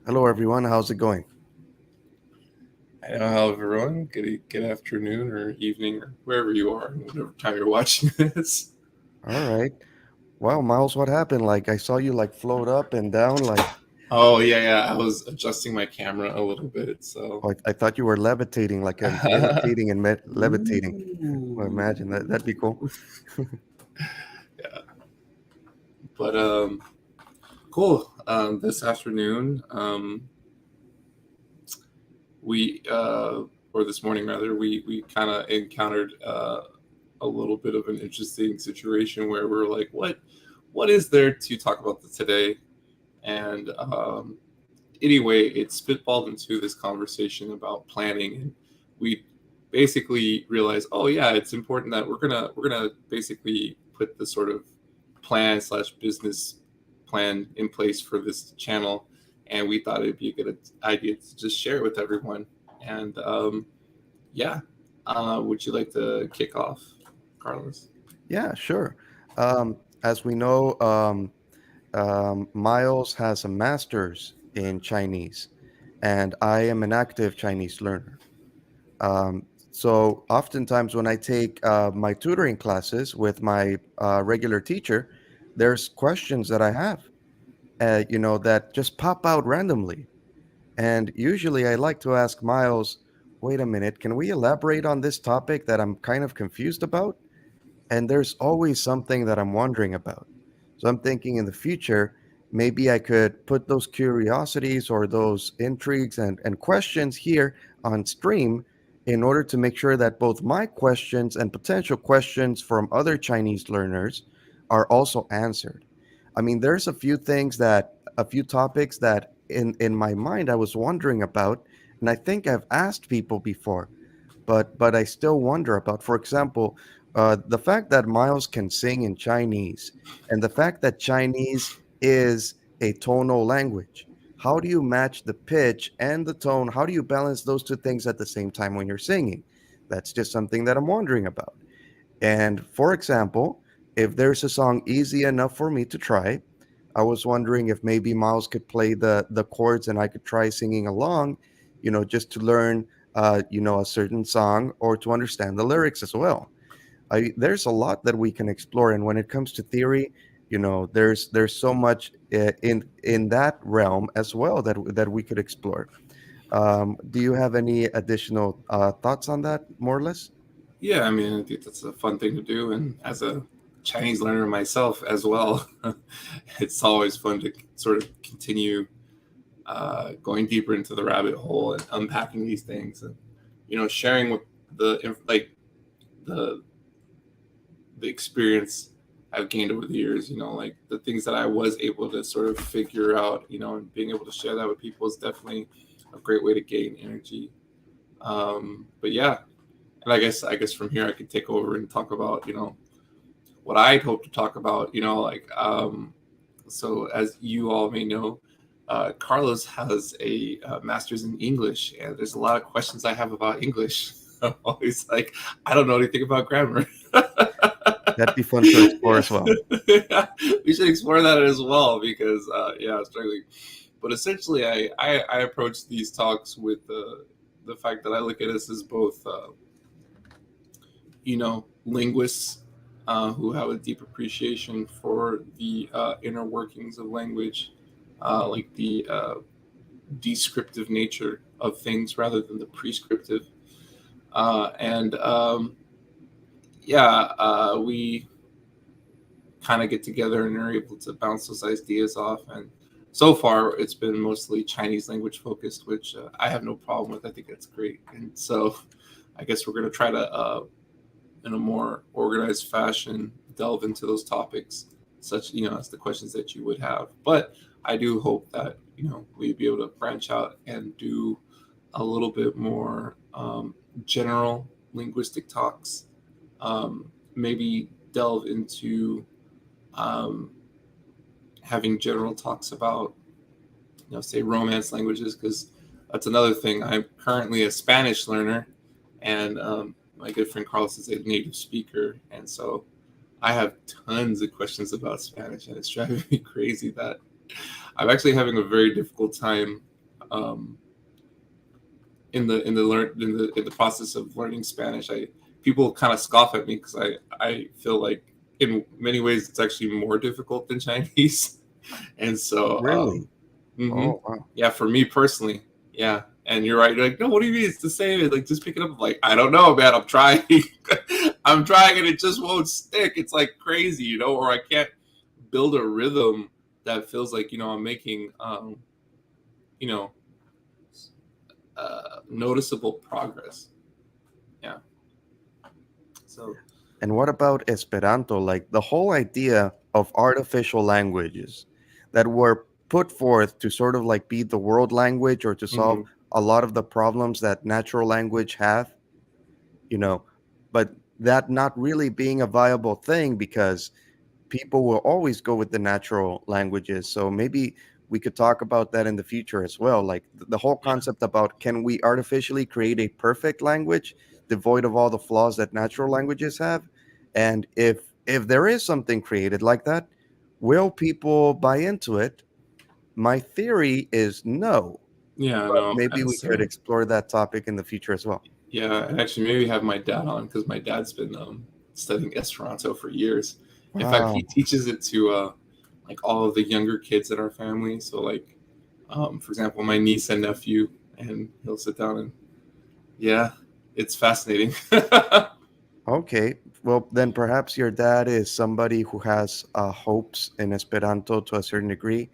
Hello, everyone. How's it going? Hello, everyone. Good afternoon or evening or wherever you are, whatever time you're watching this. All right. Wow, Miles, what happened? Like, I saw you like float up and down. Oh yeah. I was adjusting my camera a little bit, so. I thought you were levitating, like levitating and levitating. Well, Ooh. imagine that'd be cool. Yeah, but cool. This afternoon, we or this morning rather, we kind of encountered a little bit of an interesting situation where we're like, what is there to talk about today? And anyway, it spitballed into this conversation about planning, and we basically realized, oh yeah, it's important that we're gonna basically put the sort of plan slash business plan in place for this channel, and we thought it'd be a good idea to just share it with everyone. And yeah, would you like to kick off, Carlos? Yeah, sure. As we know, Miles has a master's in Chinese, and I am an active Chinese learner. So oftentimes when I take my tutoring classes with my regular teacher, there's questions that I have, that just pop out randomly. And usually I like to ask Miles, wait a minute, can we elaborate on this topic that I'm kind of confused about? And there's always something that I'm wondering about. So I'm thinking in the future, maybe I could put those curiosities or those intrigues and questions here on stream in order to make sure that both my questions and potential questions from other Chinese learners are also answered. I mean, there's a few topics that in my mind I was wondering about, and I think I've asked people before, but I still wonder about. For example, the fact that Miles can sing in Chinese, and the fact that Chinese is a tonal language. How do you match the pitch and the tone? How do you balance those two things at the same time when you're singing? That's just something that I'm wondering about. And for example, if there's a song easy enough for me to try, I was wondering if maybe Miles could play the chords and I could try singing along, just to learn, a certain song or to understand the lyrics as well. There's a lot that we can explore, and when it comes to theory, there's so much in that realm as well that we could explore. Do you have any additional thoughts on that, more or less? Yeah, I mean, I think that's a fun thing to do, and as a Chinese learner myself as well, it's always fun to sort of continue going deeper into the rabbit hole and unpacking these things, and sharing with like the the experience I've gained over the years. Like the things that I was able to sort of figure out, and being able to share that with people is definitely a great way to gain energy. But yeah, and I guess from here I could take over and talk about what I'd hope to talk about. Like so as you all may know, Carlos has a master's in English, and there's a lot of questions I have about English. I'm always like, I don't know anything about grammar. That'd be fun to explore as well. We should explore that as well because yeah, I'm struggling. But essentially, I approach these talks with the fact that I look at us as both linguists who have a deep appreciation for the inner workings of language, like the descriptive nature of things rather than the prescriptive. And yeah, we kind of get together and are able to bounce those ideas off. And so far, it's been mostly Chinese language focused, which I have no problem with. I think that's great. And so I guess we're going to try to in a more organized fashion delve into those topics, such as the questions that you would have. But I do hope that we'd be able to branch out and do a little bit more general linguistic talks. Maybe delve into um, having general talks about say romance languages, because that's another thing. I'm currently a Spanish learner, and my good friend Carlos is a native speaker, and so I have tons of questions about Spanish, and it's driving me crazy that I'm actually having a very difficult time um, in the process of learning Spanish. I People kind of scoff at me because I feel like in many ways it's actually more difficult than Chinese, and so Really? hmm Oh, wow. yeah, for me personally, yeah. And you're right. You're like, no, what do you mean? It's the same. It's like, just pick it up. I'm like, I don't know, man. I'm trying. I'm trying, and it just won't stick. It's like crazy, or I can't build a rhythm that feels like I'm making you know noticeable progress. Yeah. So And what about Esperanto? Like the whole idea of artificial languages that were put forth to sort of like be the world language or to solve mhm. a lot of the problems that natural language have, you know, but that not really being a viable thing because people will always go with the natural languages. So maybe we could talk about that in the future as well. Like the whole Yeah. concept about can we artificially create a perfect language devoid of all the flaws that natural languages have? And if there is something created like that, will people buy into it? My theory is no, Yeah. but No. maybe And we could same. explore that topic in the future as well. Yeah. And actually, maybe have my dad on because my dad's been studying Esperanto for years. In fact, he Wow. teaches it to like all of the younger kids in our family. So like, for example, my niece and nephew, and he'll sit down and yeah, it's fascinating. It's Okay, well, then perhaps your dad is somebody who has hopes in Esperanto to a certain degree,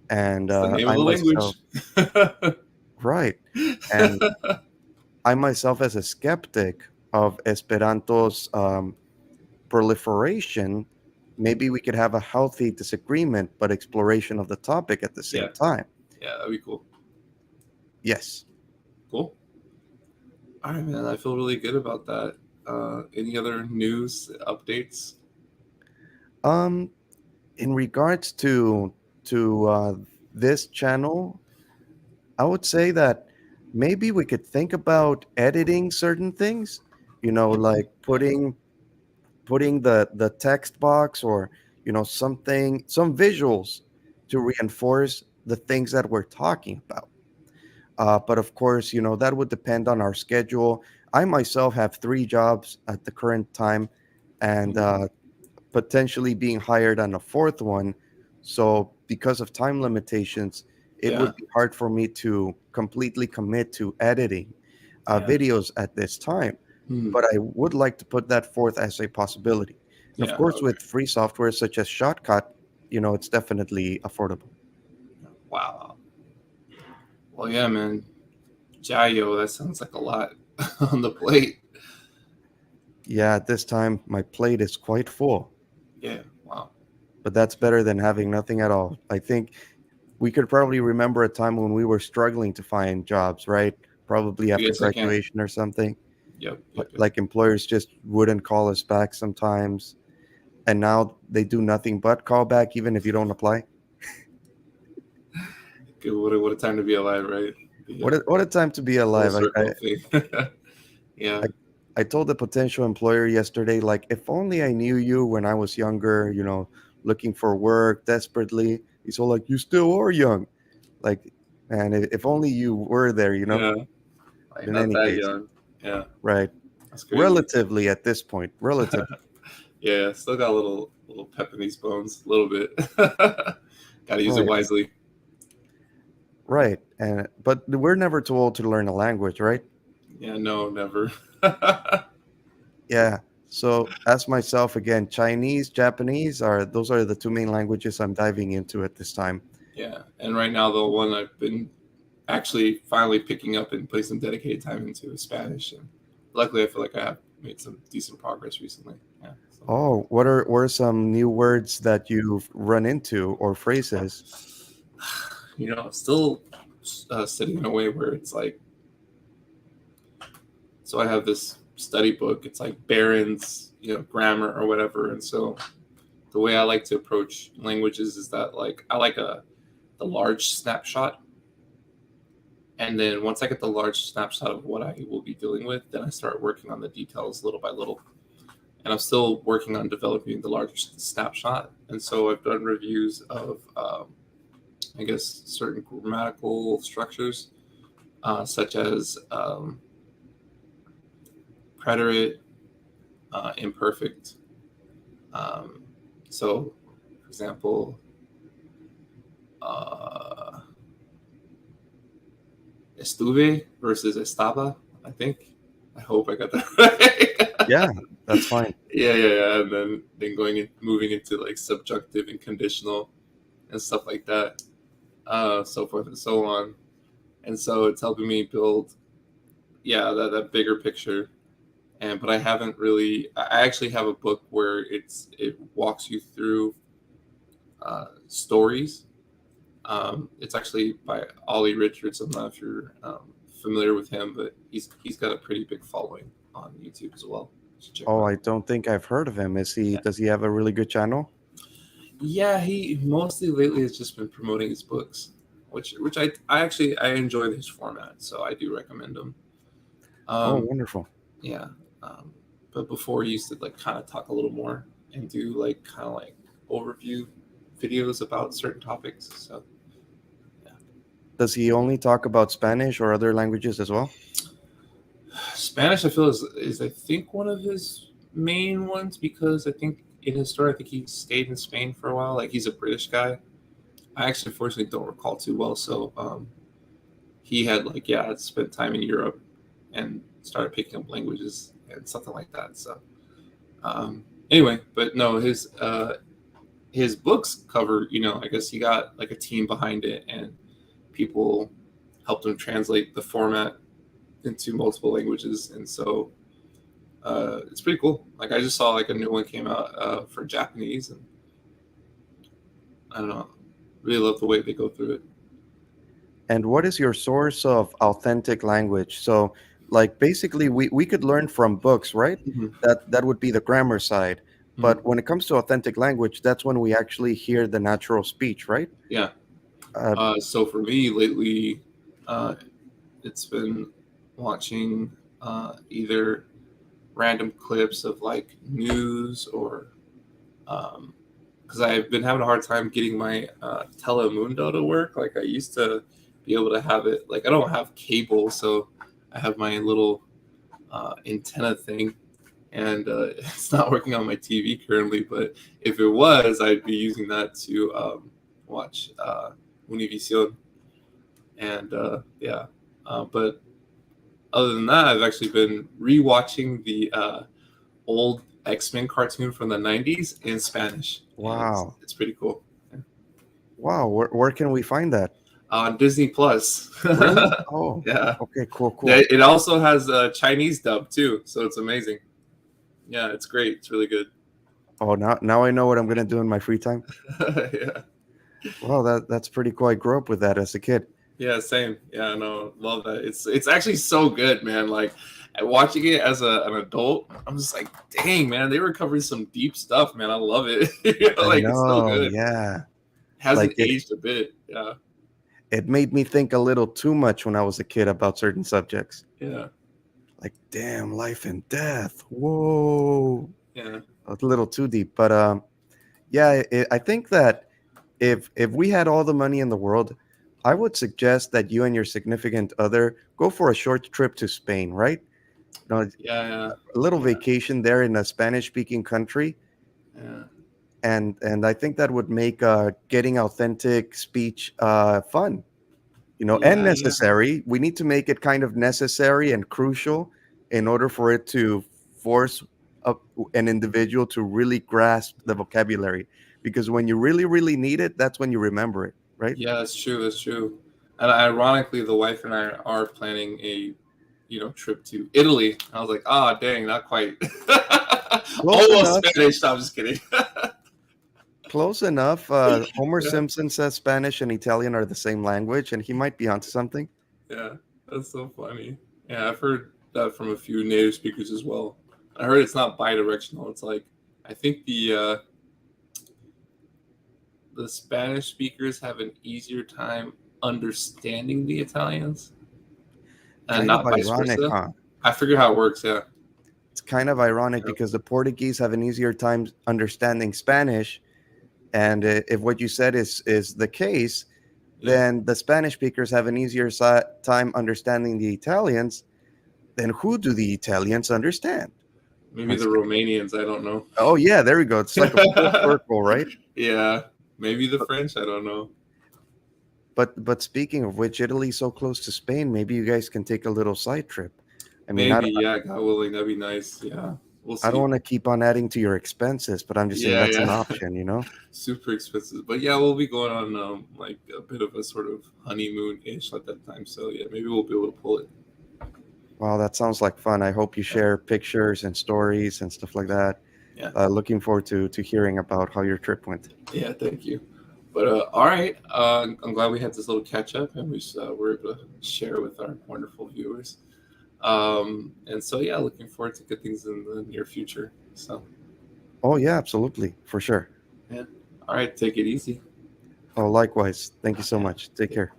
and the name of I the myself, language. right, and I myself, as a skeptic of Esperanto's proliferation, maybe we could have a healthy disagreement, but exploration of the topic at the Yeah. same time. Yeah. That'd be cool. Yes. Cool. All right, man. I feel really good about that. Any other news updates? Um, in regards to this channel, I would say that maybe we could think about editing certain things, Okay. like Yeah. putting the text box or something, some visuals to reinforce the things that we're talking about. But of course, that would depend on our schedule. I myself have 3 jobs at the current time, and Mhm. potentially being hired on a fourth one. So, because of time limitations, it Yeah. would be hard for me to completely commit to editing Yeah. videos at this time. Hmm. But I would like to put that forth as a possibility. And of Yeah. course, Okay. with free software such as Shotcut, it's definitely affordable. Wow. Well, yeah, man. Jayo, that sounds like a lot on the plate. Yeah, at this time, my plate is quite full, Yeah. Wow. but that's better than having nothing at all. I think we could probably remember a time when we were struggling to find jobs, right? Probably after Yes, I can. graduation or something. Yep. Like, Yep. Yep. like employers just wouldn't call us back sometimes. And now they do nothing but call back, even if you don't apply. Good. What a time to be alive, right? The What a time to be full alive. circle thing. Yeah. I, I told the potential employer yesterday, like, if only I knew you when I was younger, looking for work desperately. He's all like, you still are young. Like, man, if only you were there, Yeah. Like but in not any that case, young. Yeah. right. That's crazy. Relatively at this point, relative. Yeah. Still got a little pep in these bones. A little bit. Got to use it Right. wisely. Right. And but we're never too old to learn a language, right? Yeah. No. Never. Yeah. So ask myself again, Chinese, Japanese are those are the 2 main languages I'm diving into at this time. Yeah. And right now, the one I've been actually finally picking up and putting some dedicated time into is Spanish. And luckily, I feel like I have made some decent progress recently. Yeah. So, Oh, what are some new words that you've run into or phrases? still sitting in a way where it's like, so I have this study book. It's like Barron's, grammar or whatever. And so the way I like to approach languages is that like I like the large snapshot. And then once I get the large snapshot of what I will be dealing with, then I start working on the details little by little. And I'm still working on developing the larger snapshot. And so I've done reviews of I guess, certain grammatical structures, such as preterite, imperfect. Um, so, for example, uh, estuve versus estaba, I think. I hope I got that right. Yeah, that's fine. Yeah. And then moving into like subjunctive and conditional and stuff like that, so forth and so on. And so it's helping me build, yeah, that bigger picture. And but I haven't really. I actually have a book where it walks you through stories. It's actually by Ollie Richards. I'm not if you're familiar with him, but he's got a pretty big following on YouTube as well. You should check him Oh, out. I don't think I've heard of him. Is he? Yeah, Does he have a really good channel? yeah. He mostly lately has just been promoting his books, which I actually I enjoy his format, so I do recommend him. Oh, Um, wonderful. yeah, um, but before he used to like kind of talk a little more and do like kind of like overview videos about certain topics. So yeah. Does he only talk about Spanish or other languages as well? Spanish, I feel is I think one of his main ones because I think in his story, I think he stayed in Spain for a while. Like he's a British guy. I actually, fortunately, don't recall too well. So he had like yeah, spent time in Europe and started picking up languages and something like that. So um, anyway, but no, his books cover. I guess he got like a team behind it and people helped him translate the format into multiple languages, and so it's pretty cool. Like I just saw like a new one came out for Japanese, and I don't know, really love the way they go through it. And what is your source of authentic language? So, like basically, we could learn from books, right? Mm-hmm. That would be the grammar side. Mm-hmm. But when it comes to authentic language, that's when we actually hear the natural speech, right? Yeah. Uh, So for me lately, uh, it's been watching either random clips of like news or because I've been having a hard time getting my Telemundo to work. Like I used to be able to have it. Like I don't have cable, so I have my little antenna thing, and it's not working on my TV currently. But if it was, I'd be using that to watch Univision, and yeah. But other than that, I've actually been rewatching the old X-Men cartoon from the '90s in Spanish, and wow, it's pretty cool. wow. Where can we find that? On Disney Plus. Really? Oh, Yeah. okay, cool, Yeah, cool. it also has a Chinese dub too, so it's amazing. Yeah, it's great. It's really good. Oh, now I know what I'm gonna do in my free time. Yeah. Well, that's pretty cool. I grew up with that as a kid. Yeah, same. Yeah, no, love that. It's actually so good, man. Like watching it as an adult, I'm just like, dang, man, they were covering some deep stuff, man. I love it. I Like it's so know, good. yeah. Hasn't Like aged a bit. Yeah. it made me think a little too much when I was a kid about certain subjects. Yeah. Like, damn, life and death. Whoa, Yeah. a little too deep. But yeah, I think that if we had all the money in the world, I would suggest that you and your significant other go for a short trip to Spain, right? You know, Yeah. a little Yeah. vacation there in a Spanish-speaking country, Yeah. and I think that would make getting authentic speech fun, and Yeah. Yeah. necessary. We need to make it kind of necessary and crucial in order for it to force a, an individual to really grasp the vocabulary. Because when you really, really need it, that's when you remember it, right? Yeah, that's true. That's true. And ironically, the wife and I are planning a, trip to Italy. I was like, ah, dang, not quite. Close Almost enough. Spanish. No, I'm just kidding. Close enough. Homer Yeah, Simpson says Spanish and Italian are the same language, and he might be onto something. yeah, that's so funny. Yeah, I've heard that from a few native speakers as well. I heard it's not bi-directional. It's like I think the Spanish speakers have an easier time understanding the Italians, and Kind of not vice ironic, versa. huh? I figure how it works. Yeah. It's kind of ironic because the Portuguese have an easier time understanding Spanish, and if what you said is the case, Yeah. then the Spanish speakers have an easier time understanding the Italians. Then who do the Italians understand? Maybe Once the again. Romanians. I don't know. Oh yeah, there we go. It's like a full circle, right? Yeah. Maybe the But French. I don't know. but speaking of which, Italy's so close to Spain. Maybe you guys can take a little side trip. I mean, Maybe. Yeah. God willing, that'd be nice. Yeah. We'll I don't see. want to keep on adding to your expenses, but I'm just saying Yeah. that's an Yeah. option, you know? Super expensive. But yeah, we'll be going on like a bit of a sort of honeymoon ish at that time. So yeah, maybe we'll be able to pull it. Wow, that sounds like fun. I hope you Yeah. share pictures and stories and stuff like that. Yeah. Looking forward to hearing about how your trip went. Yeah. Thank you. But all right. I'm glad we had this little catch up and were able to share with our wonderful viewers. And so yeah, looking forward to good things in the near future. So Oh yeah, absolutely, for sure. yeah. All right. Take it easy. Oh, likewise. Thank you so Yeah. much. Take Yeah. care.